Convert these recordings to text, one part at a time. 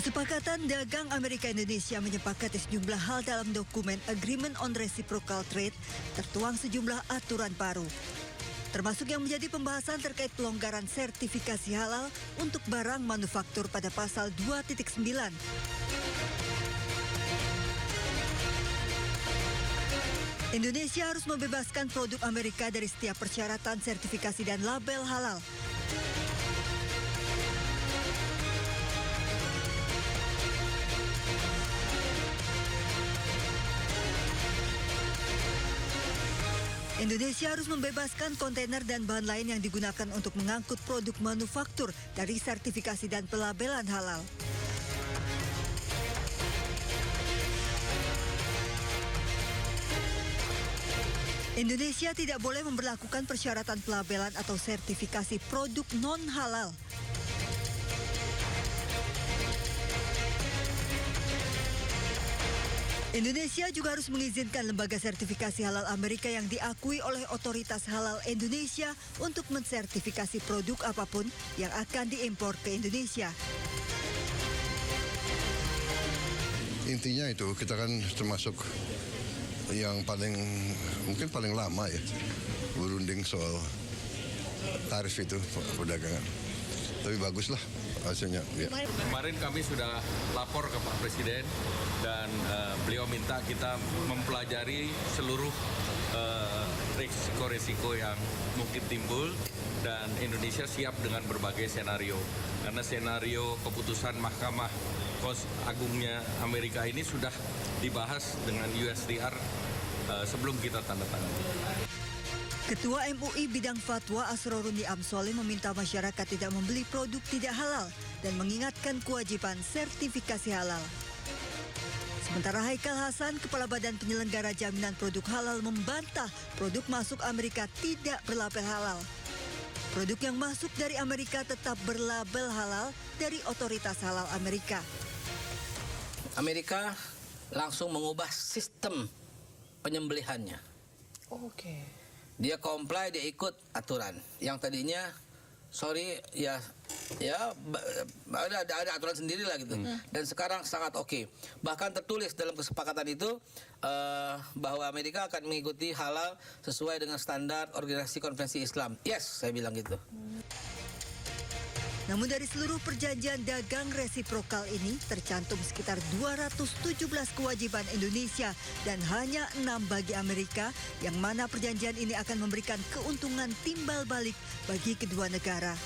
Kesepakatan dagang Amerika-Indonesia menyepakati sejumlah hal dalam dokumen Agreement on Reciprocal Trade, tertuang sejumlah aturan baru. Termasuk yang menjadi pembahasan terkait pelonggaran sertifikasi halal untuk barang manufaktur pada pasal 2.9. Indonesia harus membebaskan produk Amerika dari setiap persyaratan sertifikasi dan label halal. Indonesia harus membebaskan kontainer dan bahan lain yang digunakan untuk mengangkut produk manufaktur dari sertifikasi dan pelabelan halal. Indonesia tidak boleh memberlakukan persyaratan pelabelan atau sertifikasi produk non-halal. Indonesia juga harus mengizinkan lembaga sertifikasi halal Amerika yang diakui oleh otoritas halal Indonesia untuk mensertifikasi produk apapun yang akan diimpor ke Indonesia. Intinya itu kita kan termasuk yang mungkin paling lama ya berunding soal tarif itu perdagangan. Tapi baguslah hasilnya. Ya. Kemarin kami sudah lapor ke Pak Presiden dan beliau minta kita mempelajari seluruh risiko-risiko yang mungkin timbul dan Indonesia siap dengan berbagai senario. Karena senario keputusan Mahkamah Agungnya Amerika ini sudah dibahas dengan USTR sebelum kita tanda tangan. Ketua MUI bidang fatwa Asroruni Amsoli meminta masyarakat tidak membeli produk tidak halal dan mengingatkan kewajiban sertifikasi halal. Sementara Haikal Hasan, Kepala Badan Penyelenggara Jaminan Produk Halal membantah produk masuk Amerika tidak berlabel halal. Produk yang masuk dari Amerika tetap berlabel halal dari Otoritas Halal Amerika. Amerika langsung mengubah sistem penyembelihannya. Oke. Dia comply, dia ikut aturan. Yang tadinya, ada aturan sendiri lah gitu. Dan sekarang sangat oke. Bahkan tertulis dalam kesepakatan itu bahwa Amerika akan mengikuti halal sesuai dengan standar Organisasi Konvensi Islam. Yes, saya bilang gitu. Namun dari seluruh perjanjian dagang resiprokal ini tercantum sekitar 217 kewajiban Indonesia dan hanya 6 bagi Amerika, yang mana perjanjian ini akan memberikan keuntungan timbal balik bagi kedua negara.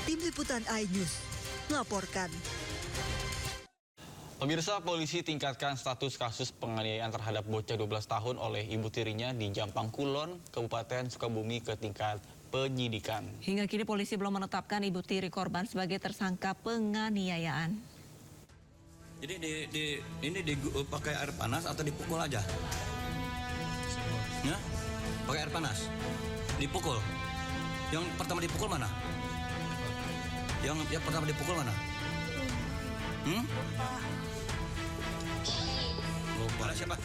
Tim Liputan iNews melaporkan. Pemirsa, polisi tingkatkan status kasus penganiayaan terhadap bocah 12 tahun oleh ibu tirinya di Jampang Kulon, Kabupaten Sukabumi ke tingkat penyidikan. Hingga kini polisi belum menetapkan ibu tiri korban sebagai tersangka penganiayaan. Jadi ini pakai air panas atau dipukul aja? Ya? Pakai air panas, dipukul. Yang pertama dipukul mana? Yang pertama dipukul mana? Lupa. Ada siapa?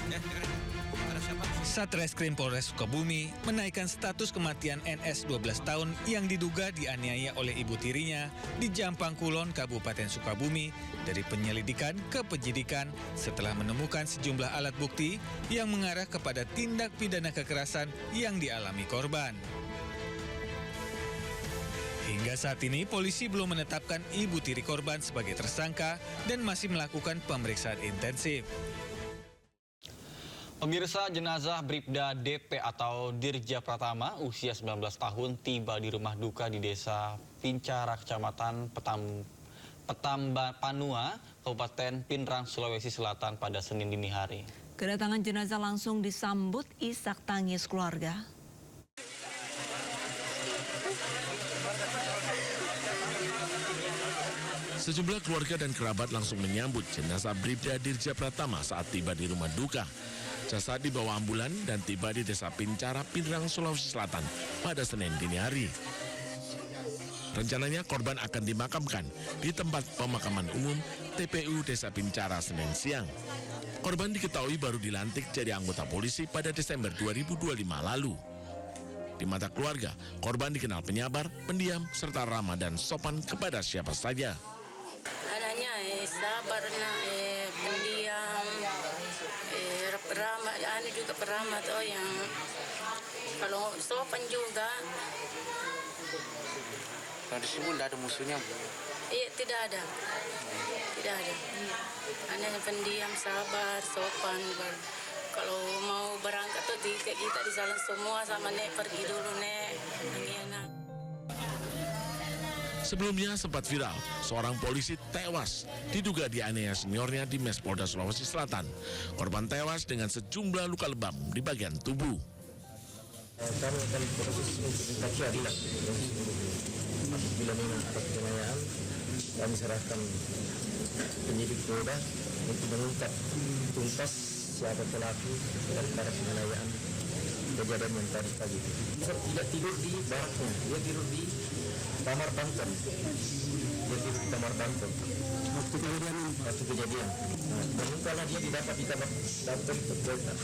Satreskrim Polres Sukabumi menaikkan status kematian NS 12 tahun yang diduga dianiaya oleh ibu tirinya di Jampang Kulon, Kabupaten Sukabumi dari penyelidikan ke penyidikan setelah menemukan sejumlah alat bukti yang mengarah kepada tindak pidana kekerasan yang dialami korban. Hingga saat ini polisi belum menetapkan ibu tiri korban sebagai tersangka dan masih melakukan pemeriksaan intensif. Pemirsa, jenazah Bribda DP atau Dirja Pratama usia 19 tahun tiba di rumah duka di Desa Pincara, Kecamatan Panua, Kabupaten Pinrang, Sulawesi Selatan pada Senin dini hari. Kedatangan jenazah langsung disambut isak tangis keluarga. Sejumlah keluarga dan kerabat langsung menyambut jenazah Bribda Dirja Pratama saat tiba di rumah duka. Jasad dibawa ambulan dan tiba di Desa Pincara, Pinrang, Sulawesi Selatan pada Senin dini hari. Rencananya korban akan dimakamkan di tempat pemakaman umum TPU Desa Pincara Senin siang. Korban diketahui baru dilantik jadi anggota polisi pada Desember 2025 lalu. Di mata keluarga, korban dikenal penyabar, pendiam, serta ramah dan sopan kepada siapa saja. Anaknya sabar, pendiam, peramah, juga peramah tuh yang kalau sopan juga. Kalau di sini tidak ada musuhnya, Bu? Iya, tidak ada. Hanya pendiam, sabar, sopan. Kalau mau berangkat tuh kita di jalan semua sama Nek, pergi dulu Nek. Enak. Sebelumnya sempat viral, seorang polisi tewas diduga dianiaya seniornya di Mes Polda Sulawesi Selatan. Korban tewas dengan sejumlah luka lebam di bagian tubuh. Kami akan proses untuk minta keadilan. Apabila memang ada penganiayaan, kami serahkan penyidik Polda untuk mengungkap tuntas siapa pelaku dan para penganiayaan kejadian yang tadi pagi. Dia tidak tidur di baraknya, dia tidur di kamar banten. Waktu kejadian. Dan kalau dia didapat di kamar banten terbuka.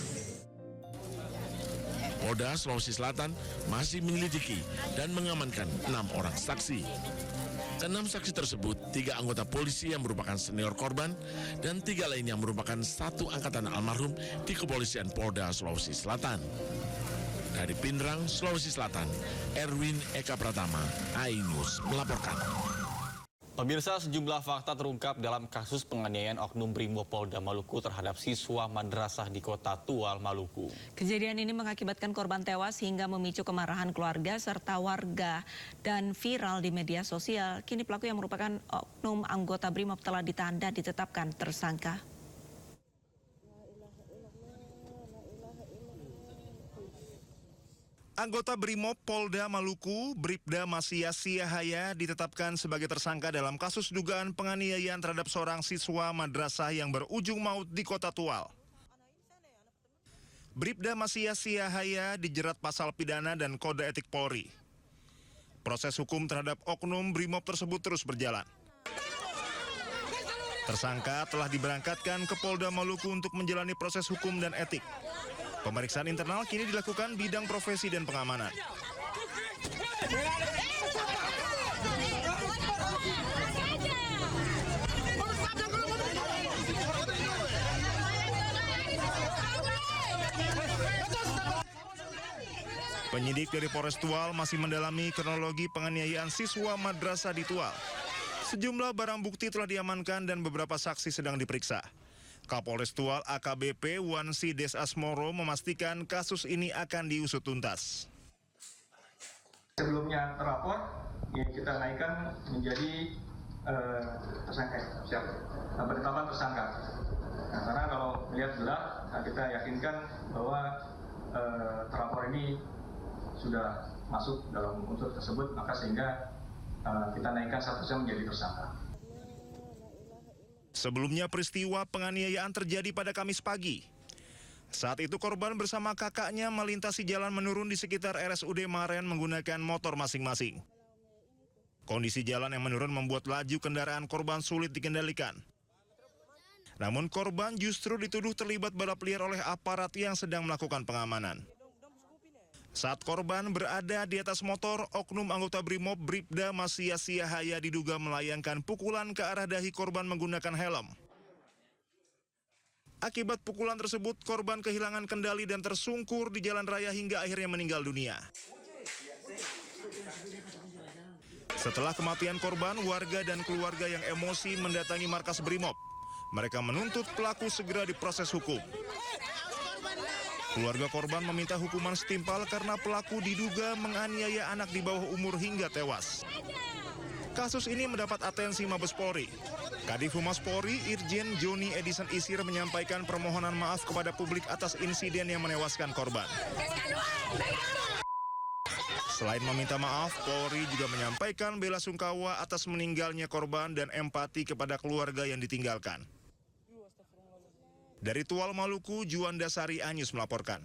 Polda Sulawesi Selatan masih menyelidiki dan mengamankan 6 orang saksi. Ke-6 saksi tersebut, 3 anggota polisi yang merupakan senior korban dan 3 lainnya merupakan satu angkatan almarhum di Kepolisian Polda Sulawesi Selatan. Dari Pindrang, Sulawesi Selatan, Erwin Eka Pratama, iNews melaporkan. Pemirsa, sejumlah fakta terungkap dalam kasus penganiayaan oknum Brimob Polda Maluku terhadap siswa madrasah di Kota Tual, Maluku. Kejadian ini mengakibatkan korban tewas hingga memicu kemarahan keluarga serta warga dan viral di media sosial. Kini pelaku yang merupakan oknum anggota Brimob telah ditahan dan ditetapkan tersangka. Anggota Brimob Polda Maluku, Bribda Masya Siahaya ditetapkan sebagai tersangka dalam kasus dugaan penganiayaan terhadap seorang siswa madrasah yang berujung maut di Kota Tual. Bribda Masya Siahaya dijerat pasal pidana dan kode etik Polri. Proses hukum terhadap oknum Brimob tersebut terus berjalan. Tersangka telah diberangkatkan ke Polda Maluku untuk menjalani proses hukum dan etik. Pemeriksaan internal kini dilakukan bidang profesi dan pengamanan. Penyidik dari Polres Tual masih mendalami kronologi penganiayaan siswa madrasah di Tual. Sejumlah barang bukti telah diamankan dan beberapa saksi sedang diperiksa. Kapolres Tual AKBP Wansi Des Asmoro memastikan kasus ini akan diusut tuntas. Sebelumnya terlapor, ya kita naikkan menjadi tersangka, penetapan tersangka. Nah, karena kalau melihat gelar, kita yakinkan bahwa terlapor ini sudah masuk dalam unsur tersebut, maka sehingga kita naikkan statusnya menjadi tersangka. Sebelumnya peristiwa penganiayaan terjadi pada Kamis pagi. Saat itu korban bersama kakaknya melintasi jalan menurun di sekitar RSUD Maren menggunakan motor masing-masing. Kondisi jalan yang menurun membuat laju kendaraan korban sulit dikendalikan. Namun korban justru dituduh terlibat balap liar oleh aparat yang sedang melakukan pengamanan. Saat korban berada di atas motor, oknum anggota Brimob Bribda Masya Siahaya diduga melayangkan pukulan ke arah dahi korban menggunakan helm. Akibat pukulan tersebut, korban kehilangan kendali dan tersungkur di jalan raya hingga akhirnya meninggal dunia. Setelah kematian korban, warga dan keluarga yang emosi mendatangi markas Brimob. Mereka menuntut pelaku segera diproses hukum. Keluarga korban meminta hukuman setimpal karena pelaku diduga menganiaya anak di bawah umur hingga tewas. Kasus ini mendapat atensi Mabes Polri. Kadif Humas Polri, Irjen Joni Edison Isir menyampaikan permohonan maaf kepada publik atas insiden yang menewaskan korban. Selain meminta maaf, Polri juga menyampaikan bela sungkawa atas meninggalnya korban dan empati kepada keluarga yang ditinggalkan. Dari Tual, Maluku, Juanda Sari, iNews melaporkan.